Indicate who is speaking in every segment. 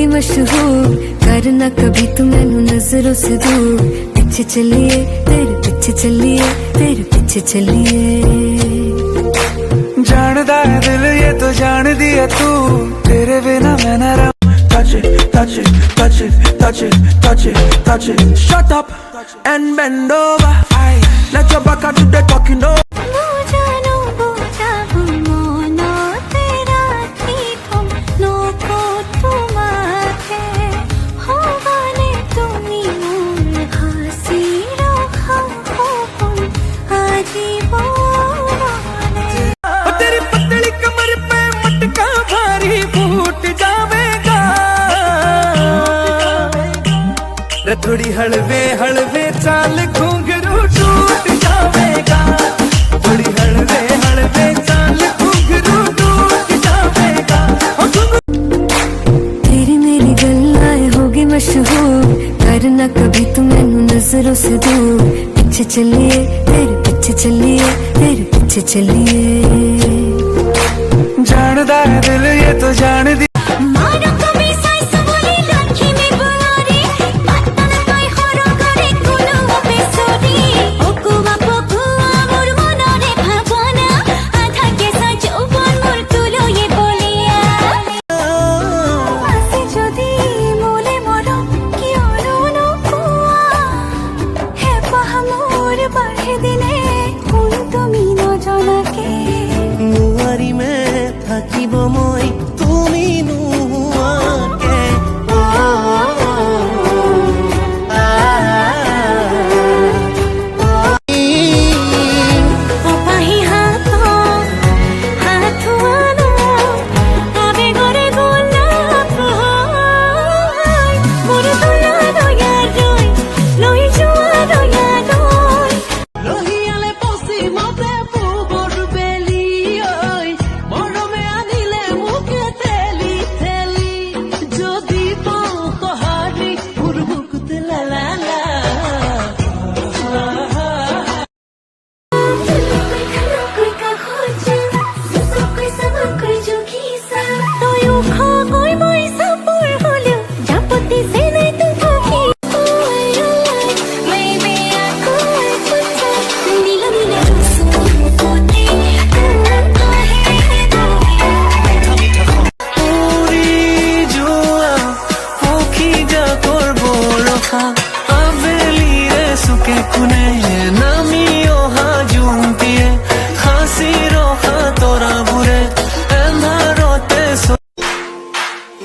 Speaker 1: होगी मशहूर, करना कभी तू मैनू नजरों से दूर। पीछे चलिए तेरे पीछे चलिए, तेरे पीछे चलिए।
Speaker 2: जानदा है दिल ये तो जान दिया तू, तेरे बिना मैं न रहूं। Touch it, touch it, touch it, touch it, touch it, touch it. Shut up and bend over. Let your back do the talking over. थोड़ी हलवे हलवे चाल घुंघरू टूट जावेगा, थोड़ी हलवे हलवे चाल घुंघरू टूट जावेगा।
Speaker 1: तेरी मेरी गल्लाएं होगी मशहूर, करना कभी तू मैनू नजरों से दूर। पीछे चलिए तेरे पीछे चलिए, तेरे पीछे चलिए।
Speaker 2: जानदा है दिल ये तो जान दी।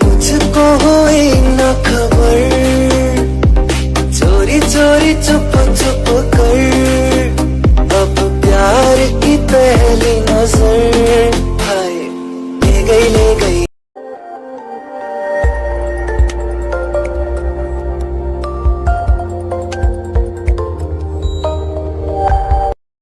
Speaker 3: मुझको हुई न खबर, चोरी चोरी चुप चुप कर, अब प्यार की पहली नजर हाय ले गई